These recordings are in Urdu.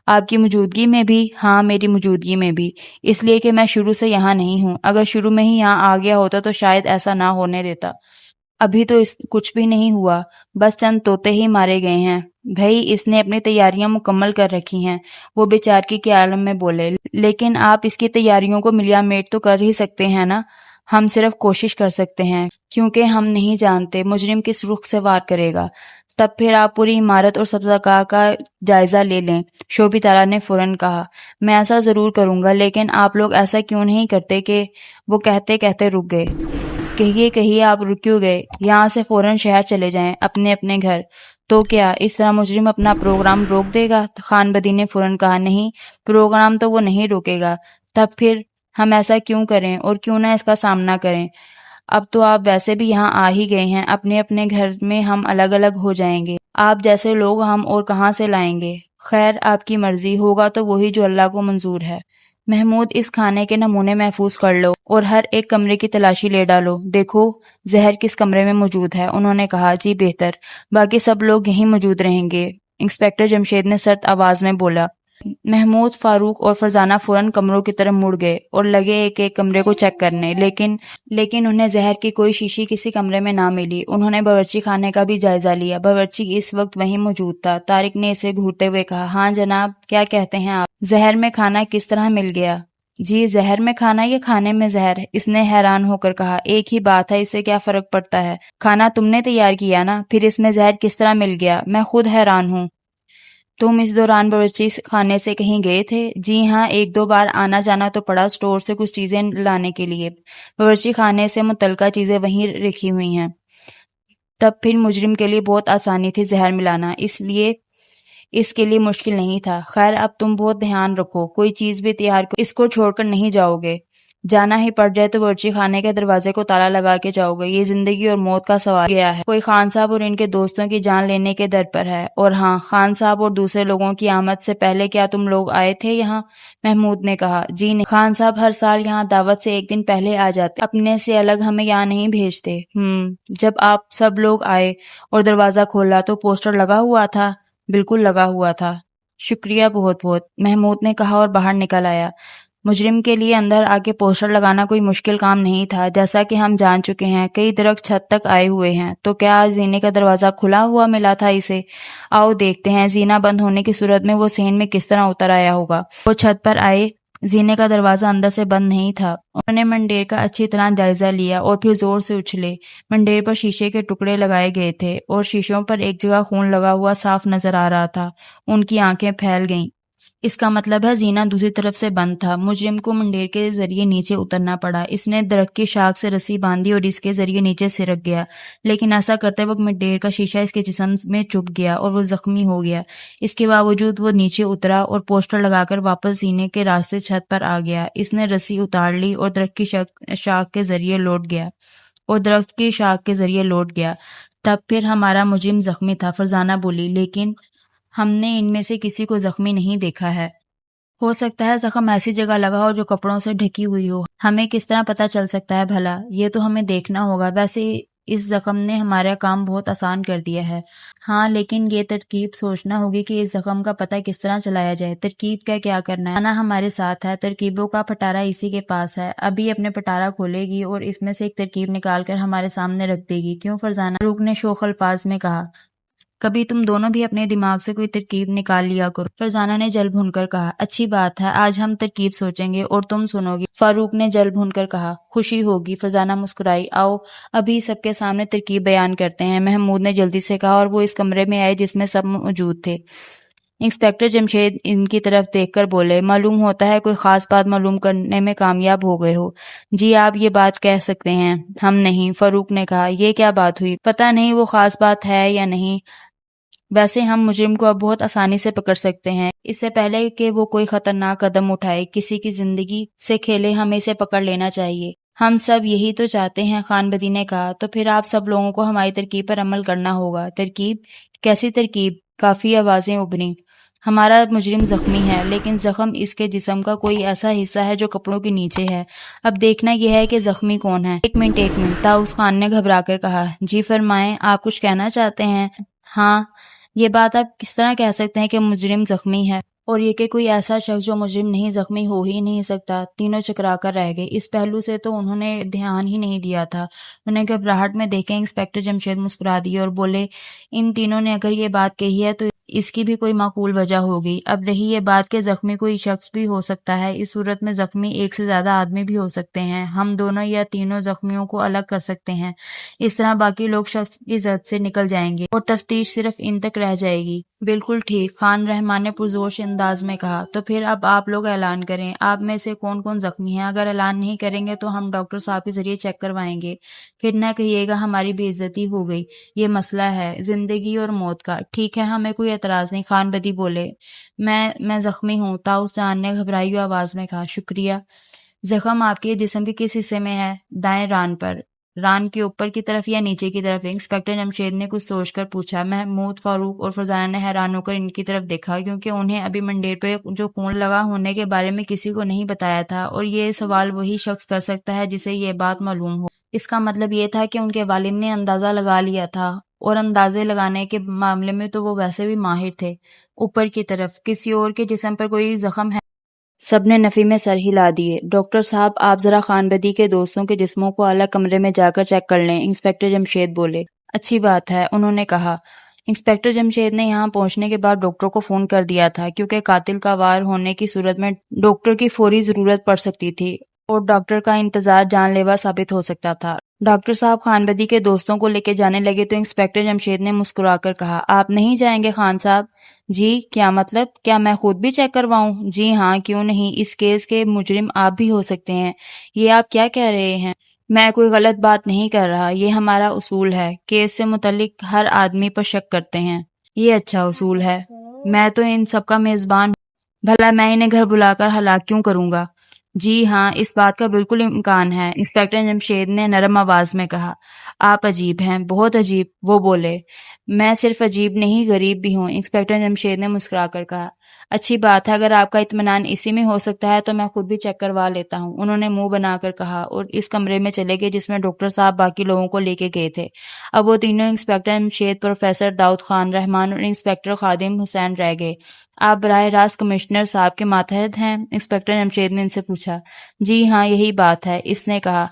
آپ کی موجودگی میں بھی؟ ہاں میری موجودگی میں بھی، اس لیے کہ میں شروع سے یہاں نہیں ہوں۔ اگر شروع میں ہی یہاں آ گیا ہوتا تو شاید ایسا نہ ہونے دیتا۔ ابھی تو کچھ بھی نہیں ہوا، بس چند طوطے ہی مارے گئے ہیں۔ بھائی اس نے اپنی تیاریاں مکمل کر رکھی ہیں، وہ بیچارگی کے عالم میں بولے۔ لیکن آپ اس کی تیاریوں کو ملیا میٹ تو کر ہی سکتے ہیں نا؟ ہم صرف کوشش کر سکتے ہیں، کیونکہ ہم نہیں جانتے مجرم کس رخ سے وار کرے گا۔ تب پھر آپ پوری عمارت اور سبزگاہ کا جائزہ لے لیں، شوبھی تارا نے فوراً کہا۔ میں ایسا ضرور کروں گا، لیکن آپ لوگ ایسا کیوں نہیں کرتے کہ… وہ کہتے کہتے رک گئے۔ کہیے آپ رک کیوں گئے؟ یہاں سے فوراً شہر چلے جائیں، اپنے اپنے گھر۔ تو کیا اس طرح مجرم اپنا پروگرام روک دے گا؟ خان بدی نے فوراً کہا۔ نہیں، پروگرام تو وہ نہیں روکے گا۔ تب پھر ہم ایسا کیوں کریں اور کیوں نہ اس کا سامنا کریں؟ اب تو آپ ویسے بھی یہاں آ ہی گئے ہیں، اپنے اپنے گھر میں ہم الگ الگ ہو جائیں گے۔ آپ جیسے لوگ ہم اور کہاں سے لائیں گے؟ خیر آپ کی مرضی، ہوگا تو وہی جو اللہ کو منظور ہے۔ محمود اس کھانے کے نمونے محفوظ کر لو اور ہر ایک کمرے کی تلاشی لے ڈالو، دیکھو زہر کس کمرے میں موجود ہے۔ انہوں نے کہا جی بہتر، باقی سب لوگ یہیں موجود رہیں گے، انسپکٹر جمشید نے سرد آواز میں بولا۔ محمود، فاروق اور فرزانہ فوراً کمروں کی طرف مڑ گئے اور لگے ایک ایک کمرے کو چیک کرنے، لیکن انہیں زہر کی کوئی شیشی کسی کمرے میں نہ ملی۔ انہوں نے باورچی خانے کا بھی جائزہ لیا، باورچی اس وقت وہیں موجود تھا۔ طارق نے اسے گھورتے ہوئے کہا، ہاں جناب، کیا کہتے ہیں آپ؟ زہر میں کھانا کس طرح مل گیا؟ جی زہر میں کھانا یا کھانے میں زہر؟ اس نے حیران ہو کر کہا۔ ایک ہی بات ہے، اس سے کیا فرق پڑتا ہے؟ کھانا تم نے تیار کیا نا، پھر اس میں زہر کس طرح مل گیا؟ میں خود حیران ہوں۔ تم اس دوران باورچی خانے سے کہیں گئے تھے؟ جی ہاں، ایک دو بار آنا جانا تو پڑا، اسٹور سے کچھ چیزیں لانے کے لیے۔ باورچی خانے سے متعلقہ چیزیں وہیں رکھی ہوئی ہیں۔ تب پھر مجرم کے لیے بہت آسانی تھی زہر ملانا، اس کے لیے مشکل نہیں تھا۔ خیر اب تم بہت دھیان رکھو، کوئی چیز بھی تیار کرو، اس کو چھوڑ کر نہیں جاؤ گے۔ جانا ہی پڑ جائے تو باورچی خانے کے دروازے کو تالا لگا کے جاؤ گے، یہ زندگی اور موت کا سوال گیا ہے۔ کوئی خان صاحب اور ان کے دوستوں کی جان لینے کے در پر ہے، اور ہاں خان صاحب اور دوسرے لوگوں کی آمد سے پہلے کیا تم لوگ آئے تھے یہاں؟ محمود نے کہا، جی نہیں، خان صاحب ہر سال یہاں دعوت سے ایک دن پہلے آ جاتے، اپنے سے الگ ہمیں یہاں نہیں بھیجتے۔ جب آپ سب لوگ آئے اور دروازہ کھولا تو پوسٹر لگا ہوا تھا؟ بالکل لگا ہوا تھا۔ شکریہ بہت بہت، محمود نے کہا اور باہر نکل آیا۔ مجرم کے لیے اندر آ کے پوسٹر لگانا کوئی مشکل کام نہیں تھا، جیسا کہ ہم جان چکے ہیں۔ کئی درخت چھت تک آئے ہوئے ہیں، تو کیا زینے کا دروازہ کھلا ہوا ملا تھا اسے؟ آؤ دیکھتے ہیں، زینہ بند ہونے کی صورت میں وہ صحن میں کس طرح اتر آیا ہوگا۔ وہ چھت پر آئے، زینے کا دروازہ اندر سے بند نہیں تھا۔ انہوں نے منڈیر کا اچھی طرح جائزہ لیا اور پھر زور سے اچھلے۔ منڈیر پر شیشے کے ٹکڑے لگائے گئے تھے اور شیشوں پر ایک جگہ خون لگا ہوا صاف نظر آ رہا تھا۔ ان کی آنکھیں پھیل گئیں۔ اس کا مطلب ہے زینہ دوسری طرف سے بند تھا۔ مجرم کو منڈیر کے ذریعے نیچے اترنا پڑا۔ اس نے درخت کی شاخ سے رسی باندھی اور اس کے ذریعے نیچے سرک گیا، لیکن ایسا کرتے وقت منڈیر کا شیشہ اس کے جسم میں چبھ گیا اور وہ زخمی ہو گیا۔ اس کے باوجود وہ نیچے اترا اور پوسٹر لگا کر واپس زینے کے راستے چھت پر آ گیا۔ اس نے رسی اتار لی اور درخت کی شاخ کے ذریعے لوٹ گیا۔ تب پھر ہمارا مجرم زخمی تھا، فرزانہ بولی، لیکن ہم نے ان میں سے کسی کو زخمی نہیں دیکھا ہے۔ ہو سکتا ہے زخم ایسی جگہ لگا ہو جو کپڑوں سے ڈھکی ہوئی ہو، ہمیں کس طرح پتہ چل سکتا ہے بھلا؟ یہ تو ہمیں دیکھنا ہوگا۔ ویسے اس زخم نے ہمارا کام بہت آسان کر دیا ہے۔ ہاں لیکن یہ ترکیب سوچنا ہوگی کہ اس زخم کا پتہ کس طرح چلایا جائے۔ ترکیب کا کیا کرنا ہے؟ انا ہمارے ساتھ ہے، ترکیبوں کا پٹارا اسی کے پاس ہے۔ ابھی اپنے پٹارا کھولے گی اور اس میں سے ایک ترکیب نکال کر ہمارے سامنے رکھ دے گی، کیوں فرزانہ؟ فاروق نے شوخ الفاظ میں کہا۔ کبھی تم دونوں بھی اپنے دماغ سے کوئی ترکیب نکال لیا کرو، فرزانہ نے جل بھون کر کہا۔ اچھی بات ہے، آج ہم ترکیب سوچیں گے اور تم سنو گی، فاروق نے جل بھون کر کہا۔ خوشی ہوگی، فرزانہ مسکرائی۔ آؤ ابھی سب کے سامنے ترکیب بیان کرتے ہیں، محمود نے جلدی سے کہا، اور وہ اس کمرے میں آئے جس میں سب موجود تھے۔ انسپکٹر جمشید ان کی طرف دیکھ کر بولے، معلوم ہوتا ہے کوئی خاص بات معلوم کرنے میں کامیاب ہو گئے ہو۔ جی آپ یہ بات کہہ سکتے ہیں، ہم نہیں، فاروق نے کہا۔ یہ کیا بات ہوئی؟ پتہ نہیں وہ خاص بات ہے یا نہیں، ویسے ہم مجرم کو اب بہت آسانی سے پکڑ سکتے ہیں۔ اس سے پہلے کہ وہ کوئی خطرناک قدم اٹھائے، کسی کی زندگی سے کھیلے، ہمیں اسے پکڑ لینا چاہیے۔ ہم سب یہی تو چاہتے ہیں، خان بدی نے کہا۔ تو پھر آپ سب لوگوں کو ہماری ترکیب پر عمل کرنا ہوگا۔ ترکیب؟ کیسی ترکیب؟ کافی آوازیں ابھریں۔ ہمارا مجرم زخمی ہے، لیکن زخم اس کے جسم کا کوئی ایسا حصہ ہے جو کپڑوں کے نیچے ہے۔ اب دیکھنا یہ ہے کہ زخمی کون ہے۔ ایک منٹ، طاؤس خان نے گھبرا کر کہا۔ جی فرمائیں، آپ کچھ کہنا چاہتے ہیں؟ ہاں، یہ بات آپ کس طرح کہہ سکتے ہیں کہ مجرم زخمی ہے اور یہ کہ کوئی ایسا شخص جو مجرم نہیں زخمی ہو ہی نہیں سکتا۔ تینوں چکرا کر رہ گئے۔ اس پہلو سے تو انہوں نے دھیان ہی نہیں دیا تھا۔ انہیں گھبراہٹ میں دیکھیں انسپکٹر جمشید مسکرا دیے اور بولے، ان تینوں نے اگر یہ بات کہی ہے تو اس کی بھی کوئی معقول وجہ ہوگی۔ اب رہی یہ بات کہ زخمی کوئی شخص بھی ہو سکتا ہے، اس صورت میں زخمی ایک سے زیادہ آدمی بھی ہو سکتے ہیں۔ ہم دونوں یا تینوں زخمیوں کو الگ کر سکتے ہیں، اس طرح باقی لوگ شخص کی زد سے نکل جائیں گے اور تفتیش صرف ان تک رہ جائے گی۔ بالکل ٹھیک، خان رحمان نے پرجوش انداز میں کہا۔ تو پھر اب آپ لوگ اعلان کریں، آپ میں سے کون کون زخمی ہیں۔ اگر اعلان نہیں کریں گے تو ہم ڈاکٹر صاحب کے ذریعے چیک کروائیں گے، پھر نہ کہیے گا ہماری بے عزتی ہو گئی۔ یہ مسئلہ ہے زندگی اور موت کا۔ ٹھیک ہے، ہمیں کوئی اعتراض نہیں، خان بدی بولے۔ میں زخمی ہوں، طاؤس جان نے گھبرائی ہوئی آواز میں کہا۔ شکریہ۔ زخم آپ کے جسم کے کس حصے میں ہے؟ دائیں ران پر۔ ران کے اوپر کی طرف یا نیچے کی طرف؟ انسپکٹر جمشید نے کچھ سوچ کر پوچھا۔ محمود، فاروق اور فرزانہ نے حیران ہو کر ان کی طرف دیکھا، کیونکہ انہیں ابھی منڈیر پہ جو خون لگا ہونے کے بارے میں کسی کو نہیں بتایا تھا، اور یہ سوال وہی شخص کر سکتا ہے جسے یہ بات معلوم ہو۔ اس کا مطلب یہ تھا کہ ان کے والد نے اندازہ لگا لیا تھا، اور اندازے لگانے کے معاملے میں تو وہ ویسے بھی ماہر تھے۔ اوپر کی طرف کسی اور کے جسم پر کوئی زخم ہے؟ سب نے نفی میں سر ہلا دیے۔ ڈاکٹر صاحب، آپ ذرا خان بدی کے دوستوں کے جسموں کو الگ کمرے میں جا کر چیک کر لیں، انسپکٹر جمشید بولے۔ اچھی بات ہے، انہوں نے کہا۔ انسپکٹر جمشید نے یہاں پہنچنے کے بعد ڈاکٹر کو فون کر دیا تھا، کیونکہ قاتل کا وار ہونے کی صورت میں ڈاکٹر کی فوری ضرورت پڑ سکتی تھی، اور ڈاکٹر کا انتظار جان لیوا ثابت ہو سکتا تھا۔ ڈاکٹر صاحب خان بدی کے دوستوں کو لے کے جانے لگے تو انسپکٹر جمشید نے مسکرا کر کہا، آپ نہیں جائیں گے خان صاحب؟ جی، کیا مطلب؟ کیا میں خود بھی چیک کرواؤں؟ جی ہاں، کیوں نہیں، اس کیس کے مجرم آپ بھی ہو سکتے ہیں۔ یہ آپ کیا کہہ رہے ہیں؟ میں کوئی غلط بات نہیں کر رہا، یہ ہمارا اصول ہے، کیس سے متعلق ہر آدمی پر شک کرتے ہیں۔ یہ اچھا اصول ہے، میں تو ان سب کا میزبان ہوں، بھلا میں انہیں گھر بلا کر ہلاک کیوں کروں گا؟ جی ہاں، اس بات کا بالکل امکان ہے، انسپکٹر جمشید نے نرم آواز میں کہا۔ آپ عجیب ہیں، بہت عجیب، وہ بولے۔ میں صرف عجیب نہیں، غریب بھی ہوں، انسپکٹر جمشید نے مسکرا کر کہا۔ اچھی بات ہے، اگر آپ کا اطمینان اسی میں ہو سکتا ہے تو میں خود بھی چیک کروا لیتا ہوں، انہوں نے منہ بنا کر کہا، اور اس کمرے میں چلے گئے جس میں ڈاکٹر صاحب باقی لوگوں کو لے کے گئے تھے۔ اب وہ تینوں انسپکٹر جمشید، پروفیسر داؤد خان رحمان اور انسپکٹر خادم حسین رہ گئے۔ آپ براہ راست کمشنر صاحب کے ماتحت ہیں؟ انسپکٹر جمشید نے ان سے پوچھا۔ جی ہاں، یہی بات ہے، اس نے کہا۔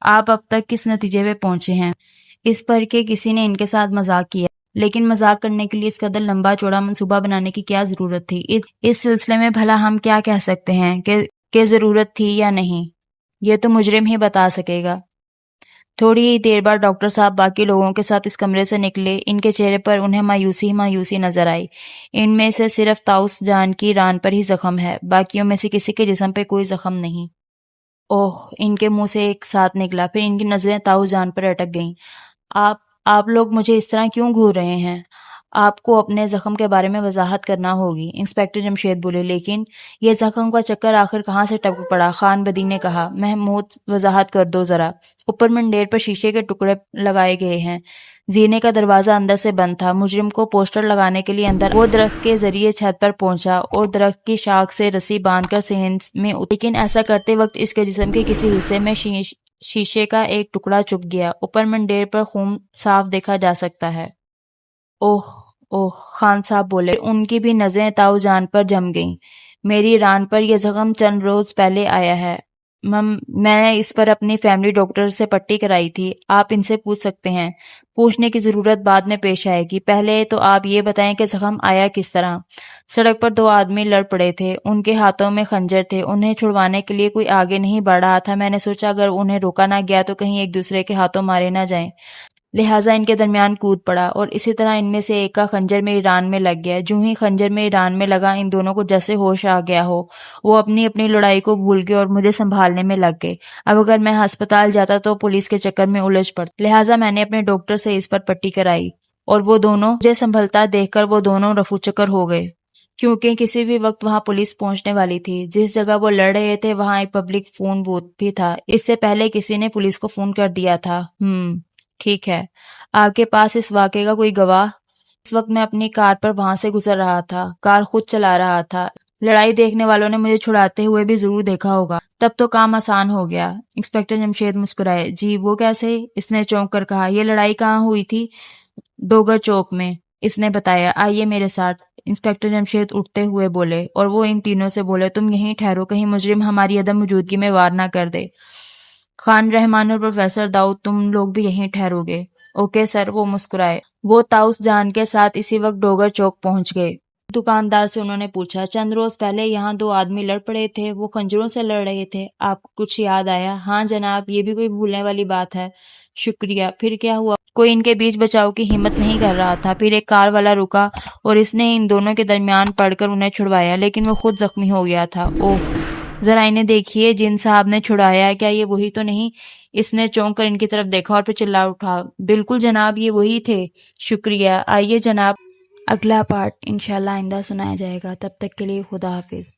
آپ اب تک کس نتیجے پہ پہنچے ہیں؟ اس پر کہ کسی نے ان کے ساتھ مذاق کیا، لیکن مذاق کرنے کے لیے اس قدر لمبا چوڑا منصوبہ بنانے کی کیا ضرورت تھی؟ اس سلسلے میں بھلا ہم کیا کہہ سکتے ہیں کہ ضرورت تھی یا نہیں، یہ تو مجرم ہی بتا سکے گا۔ تھوڑی ہی دیر بعد ڈاکٹر صاحب باقی لوگوں کے ساتھ اس کمرے سے نکلے۔ ان کے چہرے پر انہیں مایوسی نظر آئی۔ ان میں سے صرف طاؤس جان کی ران پر ہی زخم ہے، باقیوں میں سے کسی کے جسم پہ کوئی زخم نہیں۔ اوہ، ان کے منہ سے ایک ساتھ نکلا، پھر ان کی نظریں طاؤس جان پر اٹک گئیں۔ آپ لوگ مجھے اس طرح کیوں گھور رہے ہیں؟ آپ کو اپنے زخم کے بارے میں وضاحت کرنا ہوگی، انسپکٹر جمشید بولے۔ لیکن یہ زخم کا چکر آخر کہاں سے ٹپک پڑا؟ خان بدی نے کہا۔ محمود، وضاحت کر دو ذرا۔ اوپر منڈیر پر شیشے کے ٹکڑے لگائے گئے ہیں، زینے کا دروازہ اندر سے بند تھا۔ مجرم کو پوسٹر لگانے کے لیے اندر وہ درخت کے ذریعے چھت پر پہنچا اور درخت کی شاخ سے رسی باندھ کر صحن میں لیکن ایسا کرتے وقت اس کے جسم کے کسی حصے میں شیشے کا ایک ٹکڑا چپ گیا۔ اوپر منڈیر پر خون صاف دیکھا جا سکتا ہے۔ اوہ، خان صاحب بولے۔ ان کی بھی نظریں طاؤس جان پر جم گئیں۔ میری ران پر یہ زخم چند روز پہلے آیا ہے، میں نے اس پر اپنی فیملی ڈاکٹر سے پٹی کرائی تھی، آپ ان سے پوچھ سکتے ہیں۔ پوچھنے کی ضرورت بعد میں پیش آئے گی، پہلے تو آپ یہ بتائیں کہ زخم آیا کس طرح؟ سڑک پر دو آدمی لڑ پڑے تھے، ان کے ہاتھوں میں خنجر تھے، انہیں چھڑوانے کے لیے کوئی آگے نہیں بڑھ رہا تھا۔ میں نے سوچا اگر انہیں روکا نہ گیا تو کہیں ایک دوسرے کے ہاتھوں مارے نہ جائیں، لہٰذا ان کے درمیان کود پڑا، اور اسی طرح ان میں سے ایک کا خنجر میری ران میں لگ گیا۔ جوں ہی خنجر میری ران میں لگا، ان دونوں کو جیسے ہوش آ گیا ہو، وہ اپنی لڑائی کو بھول گئے اور مجھے سنبھالنے میں لگ گئے۔ اب اگر میں ہسپتال جاتا تو پولیس کے چکر میں الجھ پڑتا، لہٰذا میں نے اپنے ڈاکٹر سے اس پر پٹی کرائی، اور وہ دونوں مجھے سنبھلتا دیکھ کر وہ دونوں رفو چکر ہو گئے، کیونکہ کسی بھی وقت وہاں پولیس پہنچنے والی تھی۔ جس جگہ وہ لڑ رہے تھے وہاں ایک پبلک فون بوتھ بھی تھا، اس سے پہلے کسی نے پولیس کو فون کر دیا تھا۔ ٹھیک ہے، آپ کے پاس اس واقعے کا کوئی گواہ؟ اس وقت میں اپنی کار پر وہاں سے گزر رہا تھا، کار خود چلا رہا تھا، لڑائی دیکھنے والوں نے مجھے چھڑاتے ہوئے بھی ضرور دیکھا ہوگا، تب تو کام آسان ہو گیا۔ انسپکٹر جمشید مسکرائے۔ جی وہ کیسے؟ اس نے چونک کر کہا۔ یہ لڑائی کہاں ہوئی تھی؟ ڈوگر چوک میں۔ اس نے بتایا۔ آئیے میرے ساتھ۔ انسپکٹر جمشید اٹھتے ہوئے بولے اور وہ ان تینوں سے بولے تم یہیں ٹھہرو، کہیں مجرم ہماری عدم موجودگی میں وار نہ کر دے۔ خان رحمان اور پروفیسر داؤد تم لوگ بھی یہیں ٹھہرو گے؟ اوکے سر، وہ مسکرائے۔ وہ تاؤس جان کے ساتھ اسی وقت ڈوگر چوک پہنچ گئے۔ دکاندار سے انہوں نے پوچھا چند روز پہلے یہاں دو آدمی لڑ پڑے تھے، وہ خنجروں سے لڑ رہے تھے، آپ کو کچھ یاد آیا؟ ہاں جناب، یہ بھی کوئی بھولنے والی بات ہے؟ شکریہ۔ پھر کیا ہوا؟ کوئی ان کے بیچ بچاؤ کی ہمت نہیں کر رہا تھا، پھر ایک کار والا رکا اور اس نے ان دونوں کے درمیان پڑ کر انہیں چھڑوایا، لیکن وہ خود زخمی ہو گیا تھا۔ اوہ ذرا انہیں دیکھیے، جن صاحب نے چھڑایا ہے، کیا یہ وہی تو نہیں؟ اس نے چونک کر ان کی طرف دیکھا اور پھر چلا اٹھا، بالکل جناب، یہ وہی تھے۔ شکریہ، آئیے جناب۔ اگلا پارٹ انشاءاللہ آئندہ سنایا جائے گا، تب تک کے لیے خدا حافظ۔